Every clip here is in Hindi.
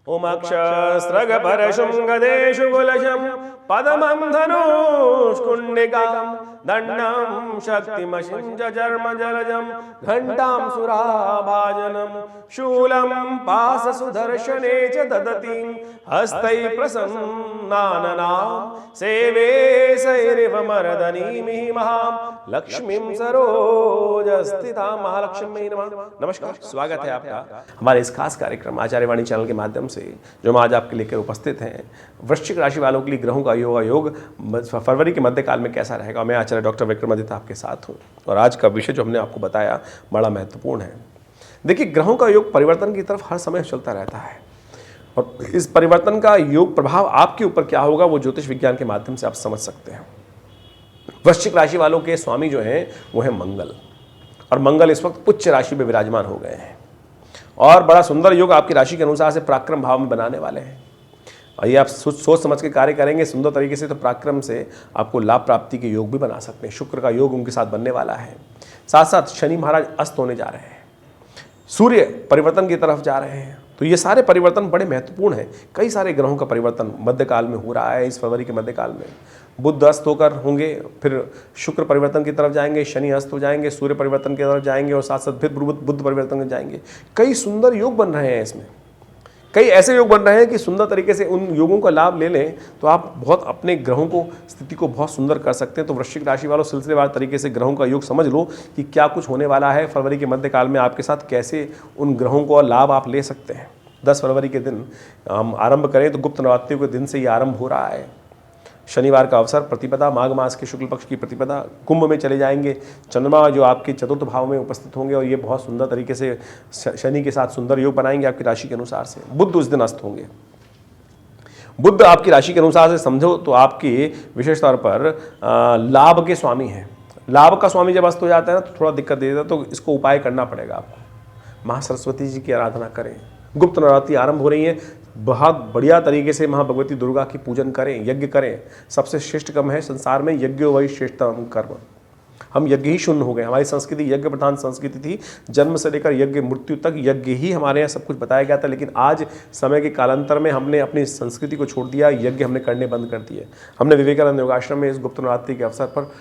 उमक्षस्रगपरशुङ्गदेषु कुलशं पदमं धनुष्कुण्डिकां दण्डं शक्तिमशिञ्जर्मजलजं घण्टां सुराभाजनं शूलं पाशसुदर्शने च ददतीं हस्तैः प्रसन्नाननां सेवे सैरिव मर्दनीमिः महां लक्ष्मीं सरोजस्थितां महालक्ष्मी नमः। नमस्कार, स्वागत है आपका हमारे इस खास कार्यक्रम आचार्यवाणी चैनल के माध्यम से जो हम आज आपके लेकर उपस्थित हैं। वृश्चिक राशि वालों के लिए ग्रहों का योग फरवरी के मध्यकाल में कैसा रहेगा। मैं आचार्य डॉक्टर विक्रमादित्य आपके साथ हूं और आज का विषय जो हमने आपको बताया बड़ा महत्वपूर्ण है। देखिए, ग्रहों का योग परिवर्तन की तरफ हर समय चलता रहता है और इस परिवर्तन का योग प्रभाव आपके ऊपर क्या होगा वो ज्योतिष विज्ञान के माध्यम से आप समझ सकते हैं। वृश्चिक राशि वालों के स्वामी जो हैं वो है मंगल, और मंगल इस वक्त उच्च राशि में विराजमान हो गए हैं और बड़ा सुंदर योग आपकी राशि के अनुसार से पराक्रम भाव में बनाने वाले हैं। और ये आप सोच समझ के कार्य करेंगे सुंदर तरीके से तो पराक्रम से आपको लाभ प्राप्ति के योग भी बना सकते हैं। शुक्र का योग उनके साथ बनने वाला है। साथ साथ शनि महाराज अस्त होने जा रहे हैं, सूर्य परिवर्तन की तरफ जा रहे हैं। तो ये सारे परिवर्तन बड़े महत्वपूर्ण हैं। कई सारे ग्रहों का परिवर्तन मध्यकाल में हो रहा है। इस फरवरी के मध्यकाल में बुध अस्त होकर होंगे, फिर शुक्र परिवर्तन की तरफ जाएंगे, शनि अस्त हो जाएंगे, सूर्य परिवर्तन की तरफ जाएंगे और साथ साथ फिर बुध परिवर्तन में जाएंगे। कई सुंदर योग बन रहे हैं। इसमें कई ऐसे योग बन रहे हैं कि सुंदर तरीके से उन योगों का लाभ ले लें तो आप बहुत अपने ग्रहों को स्थिति को बहुत सुंदर कर सकते हैं। तो वृश्चिक राशि वालों सिलसिलेवार तरीके से ग्रहों का योग समझ लो कि क्या कुछ होने वाला है फरवरी के मध्यकाल में आपके साथ, कैसे उन ग्रहों को लाभ आप ले सकते हैं। 10 फरवरी के दिन हम आरंभ करें तो गुप्त नवरात्रि के दिन से ये आरंभ हो रहा है। शनिवार का अवसर, प्रतिपदा, माघ मास के शुक्ल पक्ष की प्रतिपदा, कुंभ में चले जाएंगे। चंद्रमा जो आपके चतुर्थ भाव में उपस्थित होंगे और ये बहुत सुंदर तरीके से शनि के साथ सुंदर योग बनाएंगे आपकी राशि के अनुसार से। बुध उस दिन अस्त होंगे। बुध आपकी राशि के अनुसार से समझो तो आपके विशेष तौर पर लाभ के स्वामी हैं। लाभ का स्वामी जब अस्त हो जाता है ना तो थोड़ा दिक्कत दे देता है, तो इसको उपाय करना पड़ेगा आपको। महासरस्वती जी की आराधना करें। गुप्त नवरात्रि आरंभ हो रही है, बहुत बढ़िया तरीके से माँ भगवती दुर्गा की पूजन करें, यज्ञ करें। सबसे श्रेष्ठ कर्म है संसार में यज्ञ, वही श्रेष्ठतम कर्म। हम यज्ञ ही शून्य हो गए। हमारी संस्कृति यज्ञ प्रधान संस्कृति थी। जन्म से लेकर यज्ञ मृत्यु तक यज्ञ ही हमारे यहाँ सब कुछ बताया गया था, लेकिन आज समय के कालांतर में हमने अपनी संस्कृति को छोड़ दिया, यज्ञ हमने करने बंद कर दिए। हमने विवेकानंद योगाश्रम में इस गुप्त नवरात्रि के अवसर पर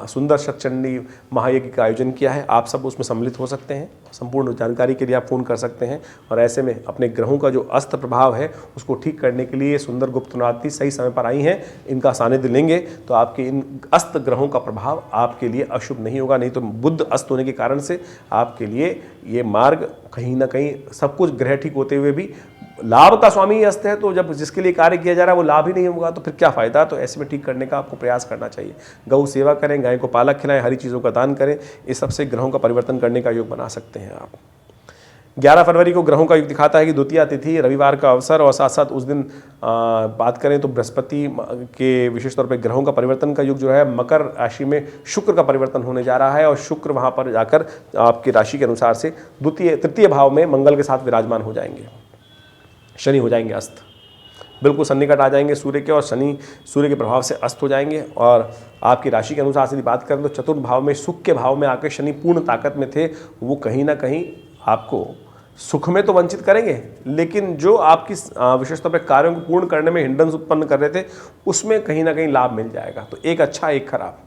सुंदर शतचंडी महायज्ञ का आयोजन किया है। आप सब उसमें सम्मिलित हो सकते हैं। संपूर्ण जानकारी के लिए आप फ़ोन कर सकते हैं और ऐसे में अपने ग्रहों का जो अस्त प्रभाव है उसको ठीक करने के लिए सुंदर गुप्त नवरात्रि सही समय पर आई हैं। इनका सानिध्य लेंगे तो आपके इन अस्त ग्रहों का प्रभाव आपके लिए अशुभ नहीं होगा। नहीं तो बुध अस्त होने के कारण से आपके लिए ये मार्ग कहीं ना कहीं सब कुछ ग्रह ठीक होते हुए भी लाभ का स्वामी अस्त है, तो जब जिसके लिए कार्य किया जा रहा है वो लाभ ही नहीं होगा तो फिर क्या फायदा। तो ऐसे में ठीक करने का आपको प्रयास करना चाहिए। गौ सेवा करें, गाय को पालक खिलाएं, हरी चीज़ों का दान करें। इस सबसे ग्रहों का परिवर्तन करने का योग बना सकते हैं आप। 11 फरवरी को ग्रहों का योग दिखाता है कि द्वितीया तिथि, रविवार का अवसर और साथ साथ उस दिन बात करें तो बृहस्पति के विशेष तौर पे ग्रहों का परिवर्तन का योग जो है मकर राशि में शुक्र का परिवर्तन होने जा रहा है और शुक्र वहाँ पर जाकर आपकी राशि के अनुसार से तृतीय भाव में मंगल के साथ विराजमान हो जाएंगे। शनि हो जाएंगे अस्त, बिल्कुल सन्निकट आ जाएंगे सूर्य के, और शनि सूर्य के प्रभाव से अस्त हो जाएंगे। और आपकी राशि के अनुसार से बात करें तो चतुर्थ भाव में सुख के भाव में आकर शनि पूर्ण ताकत में थे, वो कहीं ना कहीं आपको सुख में तो वंचित करेंगे, लेकिन जो आपकी विशेष तौर पर कार्यों को पूर्ण करने में हिंड्रेंस उत्पन्न कर रहे थे उसमें कहीं ना कहीं लाभ मिल जाएगा। तो एक अच्छा एक खराब।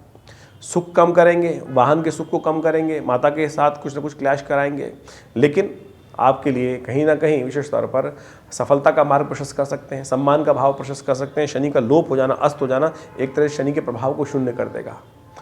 सुख कम करेंगे, वाहन के सुख को कम करेंगे, माता के साथ कुछ ना कुछ क्लैश कराएंगे, लेकिन आपके लिए कहीं ना कहीं विशेष तौर पर सफलता का मार्ग प्रशस्त कर सकते हैं, सम्मान का भाव प्रशस्त कर सकते हैं। शनि का लोप हो जाना, अस्त हो जाना एक तरह से शनि के प्रभाव को शून्य कर देगा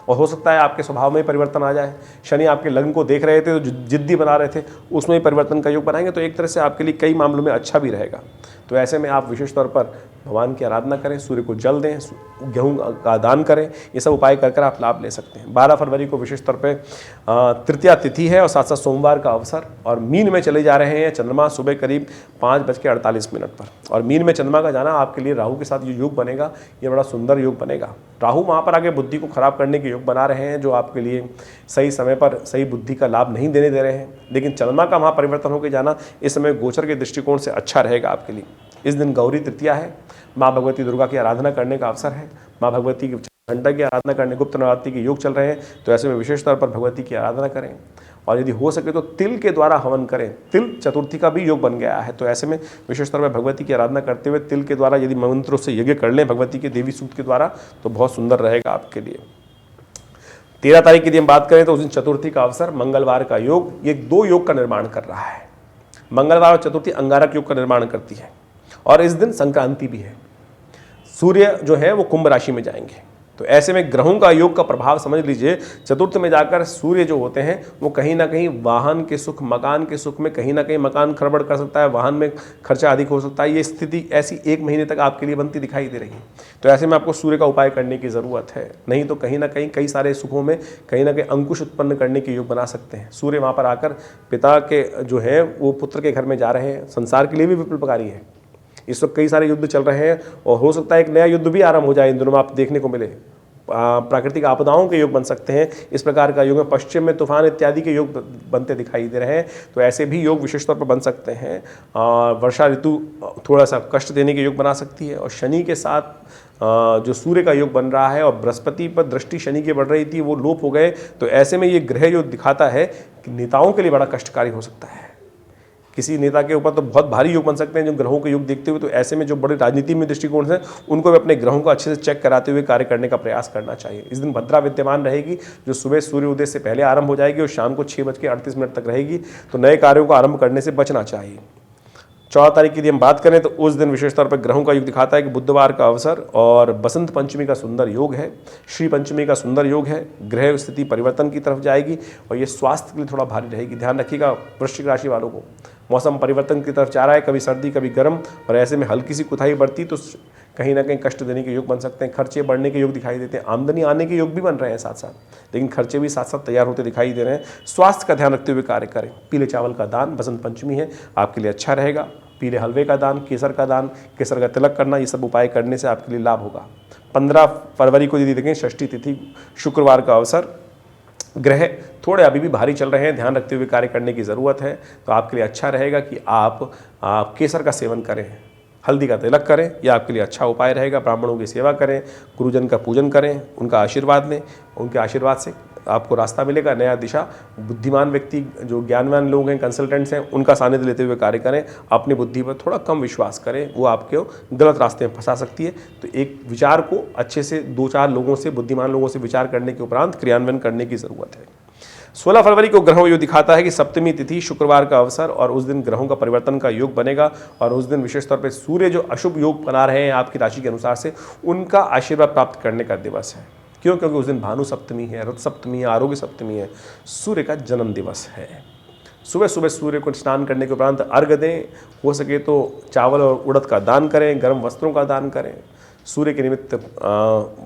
और हो सकता है आपके स्वभाव में ही परिवर्तन आ जाए। शनि आपके लग्न को देख रहे थे तो जिद्दी बना रहे थे, उसमें ही परिवर्तन का योग बनाएंगे तो एक तरह से आपके लिए कई मामलों में अच्छा भी रहेगा। तो ऐसे में आप विशेष तौर पर भगवान की आराधना करें, सूर्य को जल दें, गेहूं का दान करें। ये सब उपाय कर आप लाभ ले सकते हैं। 12 फरवरी को विशेष तौर पर तृतीया तिथि है और साथ साथ सोमवार का अवसर, और मीन में चले जा रहे हैं चंद्रमा सुबह करीब 5:48 पर। और मीन में चंद्रमा का जाना आपके लिए राहु के साथ ये योग बनेगा, ये बड़ा सुंदर योग बनेगा। राहु वहाँ पर आगे बुद्धि को खराब करने के योग बना रहे हैं, जो आपके लिए सही समय पर सही बुद्धि का लाभ नहीं देने दे रहे हैं। लेकिन चंद्रमा का वहाँ परिवर्तन होकर जाना इस समय गोचर के दृष्टिकोण से अच्छा रहेगा आपके लिए। इस दिन गौरी तृतीया है, माँ भगवती दुर्गा की आराधना करने का अवसर है। माँ भगवती की घंटा की आराधना करने, गुप्त नवरात्रि के योग चल रहे हैं, तो ऐसे में विशेष तौर पर भगवती की आराधना करें। और यदि हो सके तो तिल के द्वारा हवन करें। तिल चतुर्थी का भी योग बन गया है, तो ऐसे में विशेष तौर पर भगवती की आराधना करते हुए तिल के द्वारा यदि मंत्रों से यज्ञ कर लें भगवती के देवी सूक्त के द्वारा तो बहुत सुंदर रहेगा आपके लिए। 13 तारीख की यदि हम बात करें तो उस दिन चतुर्थी का अवसर, मंगलवार का योग, ये 2 योग का निर्माण कर रहा है। मंगलवार और चतुर्थी अंगारक योग का निर्माण करती है और इस दिन संक्रांति भी है। सूर्य जो है वो कुंभ राशि में जाएंगे, तो ऐसे में ग्रहों का योग का प्रभाव समझ लीजिए। चतुर्थ में जाकर सूर्य जो होते हैं वो कहीं ना कहीं वाहन के सुख, मकान के सुख में कहीं ना कहीं मकान खड़बड़ कर सकता है, वाहन में खर्चा अधिक हो सकता है। ये स्थिति ऐसी 1 महीने तक आपके लिए बनती दिखाई दे रही है, तो ऐसे में आपको सूर्य का उपाय करने की ज़रूरत है। नहीं तो कहीं ना कहीं कई सारे सुखों में कहीं ना कहीं अंकुश उत्पन्न करने के योग बना सकते हैं। सूर्य वहाँ पर आकर पिता के जो है वो पुत्र के घर में जा रहे हैं, संसार के लिए भी विप्लवकारी है। इस वक्त कई सारे युद्ध चल रहे हैं और हो सकता है एक नया युद्ध भी आरंभ हो जाए इन दिनों में, आप देखने को मिले। प्राकृतिक आपदाओं के योग बन सकते हैं, इस प्रकार का योग में पश्चिम में तूफान इत्यादि के योग बनते दिखाई दे रहे हैं, तो ऐसे भी योग विशेष तौर पर बन सकते हैं। वर्षा ऋतु थोड़ा सा कष्ट देने के योग बना सकती है और शनि के साथ जो सूर्य का योग बन रहा है और बृहस्पति पर दृष्टि शनि की बढ़ रही थी वो लोप हो गए, तो ऐसे में ये ग्रह जो दिखाता है कि नेताओं के लिए बड़ा कष्टकारी हो सकता है। किसी नेता के ऊपर तो बहुत भारी योग बन सकते हैं जो ग्रहों के योग देखते हुए, तो ऐसे में जो बड़े राजनीति में दृष्टिकोण से उनको भी अपने ग्रहों को अच्छे से चेक कराते हुए कार्य करने का प्रयास करना चाहिए। इस दिन भद्रा विद्यमान रहेगी जो सुबह सूर्योदय से पहले आरंभ हो जाएगी और शाम को 6:38 तक रहेगी, तो नए कार्यों को आरंभ करने से बचना चाहिए। 14 तारीख की यदि हम बात करें तो उस दिन विशेष तौर पर ग्रहों का योग दिखाता है कि बुधवार का अवसर और बसंत पंचमी का सुंदर योग है, श्री पंचमी का सुंदर योग है। ग्रह स्थिति परिवर्तन की तरफ जाएगी और ये स्वास्थ्य के लिए थोड़ा भारी रहेगी। ध्यान रखिएगा वृश्चिक राशि वालों को, मौसम परिवर्तन की तरफ जा रहा है, कभी सर्दी कभी गर्म, और ऐसे में हल्की सी कुथाई बढ़ती तो कहीं ना कहीं कष्ट देने के योग बन सकते हैं। खर्चे बढ़ने के योग दिखाई देते हैं, आमदनी आने के योग भी बन रहे हैं साथ साथ, लेकिन खर्चे भी साथ साथ तैयार होते दिखाई दे रहे हैं। स्वास्थ्य का ध्यान रखते हुए कार्य करें। पीले चावल का दान, बसंत पंचमी है, आपके लिए अच्छा रहेगा। पीले हलवे का दान, केसर का दान, केसर का तिलक करना, ये सब उपाय करने से आपके लिए लाभ होगा। 15 फरवरी को यदि देखें षष्ठी तिथि, शुक्रवार का अवसर, ग्रह थोड़े अभी भी भारी चल रहे हैं, ध्यान रखते हुए कार्य करने की ज़रूरत है। तो आपके लिए अच्छा रहेगा कि आप केसर का सेवन करें, हल्दी का तिलक करें, यह आपके लिए अच्छा उपाय रहेगा। ब्राह्मणों की सेवा करें, गुरुजन का पूजन करें, उनका आशीर्वाद लें, उनके आशीर्वाद से आपको रास्ता मिलेगा, नया दिशा। बुद्धिमान व्यक्ति जो ज्ञानवान लोग हैं, कंसल्टेंट्स हैं, उनका सानिध्य लेते हुए कार्य करें। अपनी बुद्धि पर थोड़ा कम विश्वास करें, वो आपको गलत रास्ते में फंसा सकती है। तो एक विचार को अच्छे से 2-4 लोगों से, बुद्धिमान लोगों से विचार करने के उपरांत क्रियान्वयन करने की ज़रूरत है। 16 फरवरी को ग्रहों योग दिखाता है कि सप्तमी तिथि, शुक्रवार का अवसर, और उस दिन ग्रहों का परिवर्तन का योग बनेगा और उस दिन विशेष तौर पर सूर्य जो अशुभ योग बना रहे हैं आपकी राशि के अनुसार से, उनका आशीर्वाद प्राप्त करने का दिवस है। क्यों? क्योंकि उस दिन भानु सप्तमी है, रथ सप्तमी है, आरोग्य सप्तमी है, सूर्य का जन्म दिवस है। सुबह सुबह सूर्य को स्नान करने के उपरांत अर्घ्य दें, हो सके तो चावल और उड़द का दान करें, गर्म वस्त्रों का दान करें। सूर्य के निमित्त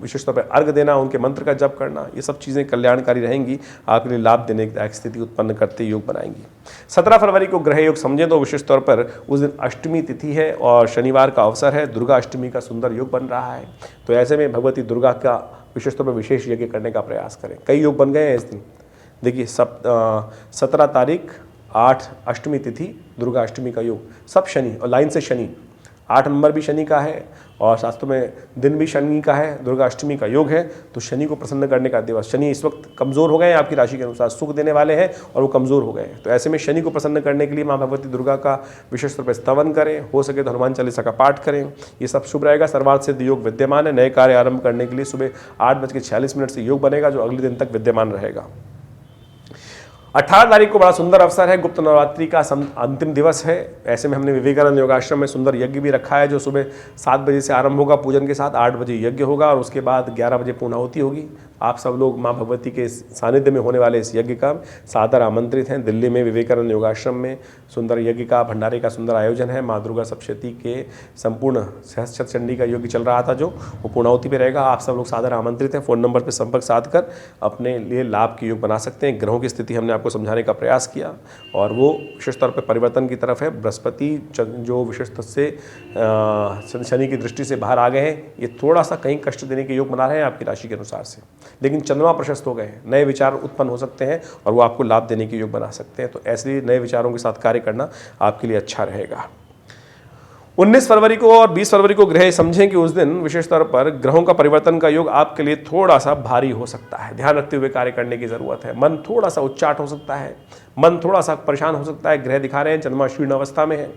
विशेष तौर पर अर्घ्य देना, उनके मंत्र का जप करना, ये सब चीज़ें कल्याणकारी रहेंगी, आपके लिए लाभ देने की स्थिति उत्पन्न करते योग बनाएंगी। 17 फरवरी को ग्रह योग समझें तो विशेष तौर पर उस दिन अष्टमी तिथि है और शनिवार का अवसर है। दुर्गा अष्टमी का सुंदर योग बन रहा है, तो ऐसे में भगवती दुर्गा का विशेष तौर पर विशेष यज्ञ करने का प्रयास करें। कई योग बन गए हैं इस दिन। देखिए 17 तारीख 8 अष्टमी तिथि, दुर्गा अष्टमी का योग, सब शनि और लाइन से शनि, 8 नंबर भी शनि का है और शास्त्रों में दिन भी शनि का है, दुर्गा अष्टमी का योग है। तो शनि को प्रसन्न करने का दिवस। शनि इस वक्त कमज़ोर हो गए हैं आपकी राशि के अनुसार, सुख देने वाले हैं और वो कमज़ोर हो गए हैं, तो ऐसे में शनि को प्रसन्न करने के लिए माँ भगवती दुर्गा का विशेष रूप से स्तवन करें, हो सके तो हनुमान चालीसा का पाठ करें, ये सब शुभ रहेगा। सर्वार्थ सिद्ध योग विद्यमान है। नए कार्य आरंभ करने के लिए सुबह 8:46 से योग बनेगा जो अगले दिन तक विद्यमान रहेगा। 18 तारीख को बड़ा सुंदर अवसर है, गुप्त नवरात्रि का अंतिम दिवस है। ऐसे में हमने विवेकानंद योगाश्रम में सुंदर यज्ञ भी रखा है जो सुबह 7 बजे से आरंभ होगा पूजन के साथ, 8 बजे यज्ञ होगा और उसके बाद 11 बजे पूर्णाहुति होगी। आप सब लोग माँ भगवती के सानिध्य में होने वाले इस यज्ञ का सादर आमंत्रित हैं। दिल्ली में विवेकानंद योगाश्रम में सुंदर यज्ञ का, भंडारे का सुंदर आयोजन है। माँ दुर्गा सप्तशती के संपूर्ण सहस्त्र चंडी का यज्ञ चल रहा था जो, वो पूर्णाहुति पे रहेगा। आप सब लोग सादर आमंत्रित हैं। फ़ोन नंबर पर संपर्क साध कर अपने लिए लाभ के योग बना सकते हैं। ग्रहों की स्थिति हमने आपको समझाने का प्रयास किया और वो विशेष तौर पर परिवर्तन की तरफ है। बृहस्पति जो विशेष तौर से शनि की दृष्टि से बाहर आ गए हैं, ये थोड़ा सा कहीं कष्ट देने के योग बना रहे हैं आपकी राशि के अनुसार से, लेकिन चंद्रमा प्रशस्त हो गए हैं। नए विचार उत्पन्न हो सकते हैं और वो आपको लाभ देने के योग बना सकते हैं। तो ऐसे नए विचारों के साथ कार्य करना आपके लिए अच्छा रहेगा। 19 फरवरी को और 20 फरवरी को ग्रह समझें कि उस दिन विशेष तौर पर ग्रहों का परिवर्तन का योग आपके लिए थोड़ा सा भारी हो सकता है। ध्यान रखते हुए कार्य करने की जरूरत है। मन थोड़ा सा उच्चाट हो सकता है, मन थोड़ा सा परेशान हो सकता है। ग्रह दिखा रहे हैं चंद्रमा शीर्ण अवस्था में है।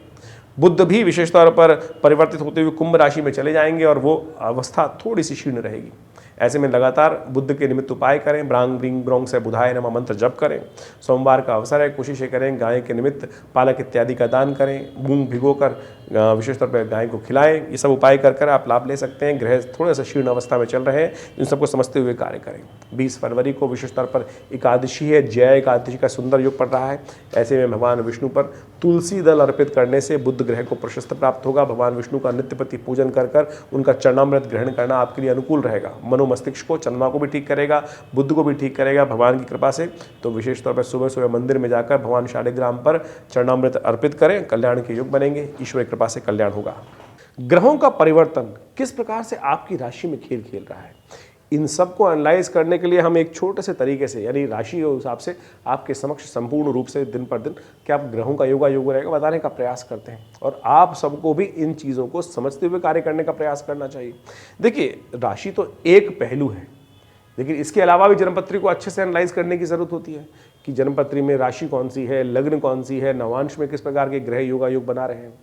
बुध भी विशेष तौर पर परिवर्तित होते हुए कुंभ राशि में चले जाएंगे और वो अवस्था थोड़ी सी क्षीण रहेगी। ऐसे में लगातार बुध के निमित्त उपाय करें। ब्रांग ब्रिंग ब्रोंग से बुधाय नमः मंत्र जप करें। सोमवार का अवसर है, कोशिशें करें गाय के निमित्त पालक इत्यादि का दान करें। मूंग भिगोकर विशेष तौर पर गाय को खिलाएं। ये सब उपाय कर कर आप लाभ ले सकते हैं। ग्रह थोड़े से क्षीण अवस्था में चल रहे हैं, इन सबको समझते हुए कार्य करें। 20 फरवरी को विशेष तौर पर एकादशी है, जय एकादशी का सुंदर योग पड़ रहा है। ऐसे में भगवान विष्णु पर तुलसी दल अर्पित करने से बुध ग्रह को प्रशस्त प्राप्त होगा। भगवान विष्णु का नित्यपति पूजन कर कर उनका चरणामृत ग्रहण करना आपके लिए अनुकूल रहेगा। मनोमस्तिष्क को, चंद्रमा को भी ठीक करेगा, बुध को भी ठीक करेगा भगवान की कृपा से। तो विशेष तौर पर सुबह सुबह मंदिर में जाकर भगवान शालिग्राम पर चरणामृत अर्पित करें, कल्याण के योग बनेंगे। ईश्वर कृपा से कल्याण होगा। ग्रहों का परिवर्तन किस प्रकार से आपकी राशि में खेल खेल रहा है, इन सबको एनालाइज करने के लिए हम एक छोटे से तरीके से, यानी राशि के हिसाब से आपके समक्ष संपूर्ण रूप से दिन पर दिन क्या ग्रहों का योग रहेगा बताने का प्रयास करते हैं। और आप सबको भी इन चीज़ों को समझते हुए कार्य करने का प्रयास करना चाहिए। देखिए, राशि तो एक पहलू है, लेकिन इसके अलावा भी जन्मपत्री को अच्छे से एनालाइज करने की जरूरत होती है कि जन्मपत्री में राशि कौन सी है, लग्न कौन सी है, नवांश में किस प्रकार के ग्रह योग बना रहे हैं।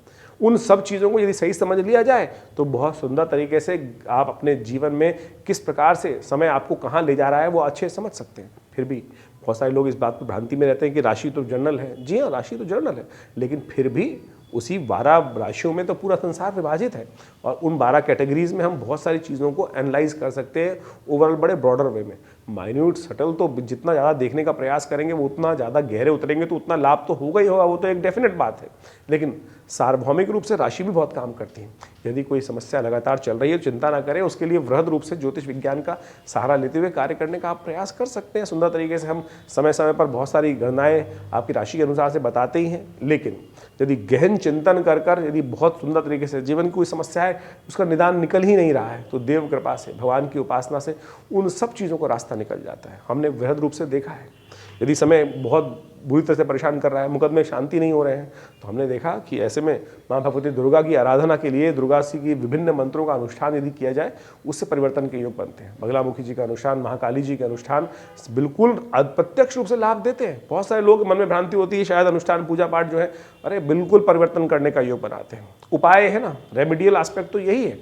उन सब चीज़ों को यदि सही समझ लिया जाए तो बहुत सुंदर तरीके से आप अपने जीवन में किस प्रकार से समय आपको कहाँ ले जा रहा है वो अच्छे समझ सकते हैं। फिर भी बहुत सारे लोग इस बात पर भ्रांति में रहते हैं कि राशि तो जनरल है। जी हाँ, राशि तो जनरल है, लेकिन फिर भी उसी 12 राशियों में तो पूरा संसार विभाजित है और उन 12 कैटेगरीज में हम बहुत सारी चीज़ों को एनालाइज कर सकते हैं ओवरऑल बड़े ब्रॉडर वे में। माइन्यूट सटल तो जितना ज़्यादा देखने का प्रयास करेंगे वो उतना ज़्यादा गहरे उतरेंगे तो उतना लाभ तो होगा ही होगा, वो तो एक डेफिनेट बात है। लेकिन सार्वभौमिक रूप से राशि भी बहुत काम करती है। यदि कोई समस्या लगातार चल रही है तो चिंता ना करें, उसके लिए वृहद रूप से ज्योतिष विज्ञान का सहारा लेते हुए कार्य करने का आप प्रयास कर सकते हैं। सुंदर तरीके से हम समय समय पर बहुत सारी गणनाएं आपकी राशि के अनुसार से बताते ही हैं, लेकिन यदि गहन चिंतन कर कर यदि बहुत सुंदर तरीके से जीवन की कोई समस्या है उसका निदान निकल ही नहीं रहा है तो देव कृपा से, भगवान की उपासना से उन सब चीज़ों का रास्ता निकल जाता है। हमने वृहद रूप से देखा है। यदि समय बहुत बुरी तरह से परेशान कर रहा है, मुकदमे शांति नहीं हो रहे हैं, तो हमने देखा कि ऐसे में माँ भगवती दुर्गा की आराधना के लिए दुर्गा जी की विभिन्न मंत्रों का अनुष्ठान यदि किया जाए उससे परिवर्तन के योग बनते हैं। बगलामुखी जी का अनुष्ठान, महाकाली जी के अनुष्ठान बिल्कुल अप्रत्यक्ष रूप से लाभ देते हैं। बहुत सारे लोग मन में भ्रांति होती है शायद अनुष्ठान पूजा पाठ जो है अरे बिल्कुल परिवर्तन करने का योग बनाते हैं। उपाय है ना, रेमेडियल एस्पेक्ट तो यही है।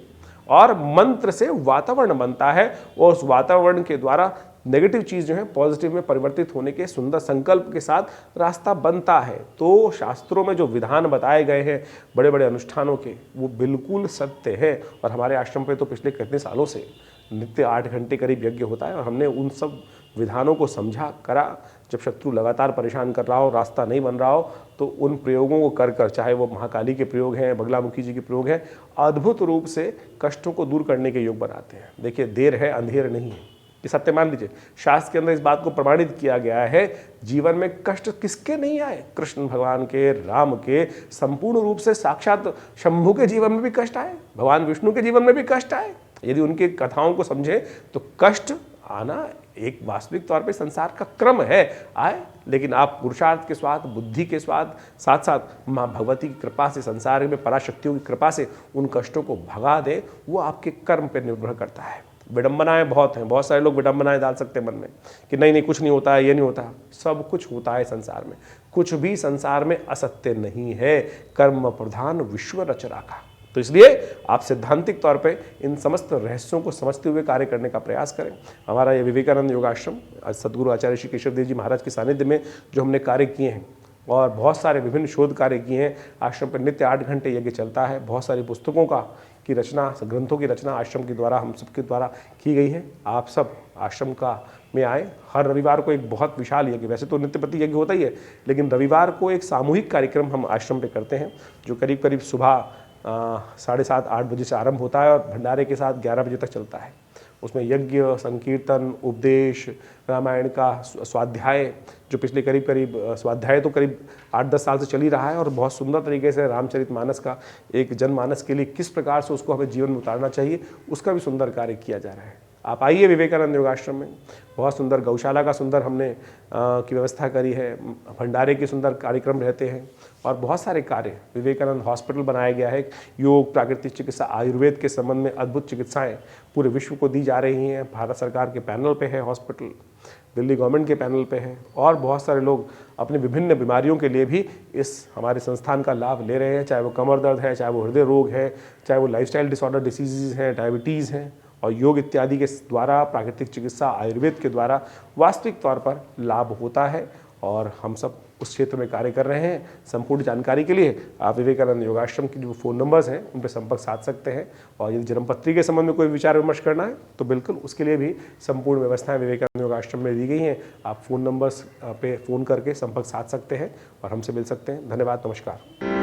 और मंत्र से वातावरण बनता है और उस वातावरण के द्वारा नेगेटिव चीज़ जो है पॉजिटिव में परिवर्तित होने के सुंदर संकल्प के साथ रास्ता बनता है। तो शास्त्रों में जो विधान बताए गए हैं बड़े बड़े अनुष्ठानों के वो बिल्कुल सत्य है। और हमारे आश्रम पे तो पिछले कितने सालों से नित्य 8 घंटे करीब यज्ञ होता है और हमने उन सब विधानों को समझा करा। जब शत्रु लगातार परेशान कर रहा हो, रास्ता नहीं बन रहा हो, तो उन प्रयोगों को कर कर, चाहे वो महाकाली के प्रयोग हैं, बगलामुखी जी के प्रयोग हैं, अद्भुत रूप से कष्टों को दूर करने के योग बनाते हैं। देखिए, देर है अंधेर नहीं है, ये सत्य मान लीजिए। शास्त्र के अंदर इस बात को प्रमाणित किया गया है। जीवन में कष्ट किसके नहीं आए, कृष्ण भगवान के, राम के, संपूर्ण रूप से साक्षात शंभु के जीवन में भी कष्ट आए, भगवान विष्णु के जीवन में भी कष्ट आए। यदि उनकी कथाओं को समझे तो कष्ट आना एक वास्तविक तौर पे संसार का क्रम है, आए। लेकिन आप पुरुषार्थ के स्वाद, बुद्धि के स्वाद, साथ साथ माँ भगवती की कृपा से, संसार में पराशक्तियों की कृपा से उन कष्टों को भगा दे, वो आपके कर्म पर निर्भर करता है। विडंबनाएं बहुत हैं, बहुत सारे लोग विडंबनाएं डाल सकते हैं मन में कि नहीं नहीं कुछ नहीं होता है, ये नहीं होता। सब कुछ होता है संसार में, कुछ भी संसार में असत्य नहीं है। कर्म प्रधान विश्व रच राखा। तो इसलिए आप सैद्धांतिक तौर पे इन समस्त रहस्यों को समझते हुए कार्य करने का प्रयास करें। हमारा ये विवेकानंद योगाश्रम सदगुरु आचार्य श्री केशव देव जी महाराज के सानिध्य में जो हमने कार्य किए हैं और बहुत सारे विभिन्न शोध कार्य किए हैं। आश्रम पर नित्य 8 घंटे यज्ञ चलता है। बहुत सारी पुस्तकों की रचना, ग्रंथों की रचना आश्रम के द्वारा, हम सबके द्वारा की गई है। आप सब आश्रम में आए। हर रविवार को एक बहुत विशाल यज्ञ, वैसे तो नित्यपति यज्ञ होता ही है, लेकिन रविवार को एक सामूहिक कार्यक्रम हम आश्रम पे करते हैं जो करीब करीब सुबह 7:30-8 बजे से आरंभ होता है और भंडारे के साथ 11 बजे तक चलता है। उसमें यज्ञ, संकीर्तन, उपदेश, रामायण का स्वाध्याय, जो पिछले करीब स्वाध्याय तो करीब 8-10 साल से चल ही रहा है और बहुत सुंदर तरीके से रामचरितमानस का एक जनमानस के लिए किस प्रकार से उसको हमें जीवन में उतारना चाहिए उसका भी सुंदर कार्य किया जा रहा है। आप आइए विवेकानंद योगाश्रम में। बहुत सुंदर गौशाला का सुंदर हमने की व्यवस्था करी है, भंडारे के सुंदर कार्यक्रम रहते हैं और बहुत सारे कार्य। विवेकानंद हॉस्पिटल बनाया गया है, योग, प्राकृतिक चिकित्सा, आयुर्वेद के संबंध में अद्भुत चिकित्साएं पूरे विश्व को दी जा रही हैं। भारत सरकार के पैनल पे है हॉस्पिटल, दिल्ली गवर्नमेंट के पैनल पे है और बहुत सारे लोग अपनी विभिन्न बीमारियों के लिए भी इस हमारे संस्थान का लाभ ले रहे हैं, चाहे वो कमर दर्द है, चाहे वो हृदय रोग है, चाहे वो लाइफस्टाइल डिसऑर्डर डिसीज़ हैं, डायबिटीज़ हैं। और योग इत्यादि के द्वारा, प्राकृतिक चिकित्सा, आयुर्वेद के द्वारा वास्तविक तौर पर लाभ होता है और हम सब उस क्षेत्र में कार्य कर रहे हैं। संपूर्ण जानकारी के लिए आप विवेकानंद योगाश्रम की जो फ़ोन नंबर्स हैं उन पर संपर्क साध सकते हैं और यदि जन्मपत्री के संबंध में कोई विचार विमर्श करना है तो बिल्कुल उसके लिए भी संपूर्ण व्यवस्थाएं विवेकानंद योगाश्रम में दी गई हैं। आप फ़ोन नंबर्स पे फ़ोन करके संपर्क साध सकते हैं और हमसे मिल सकते हैं। धन्यवाद, नमस्कार।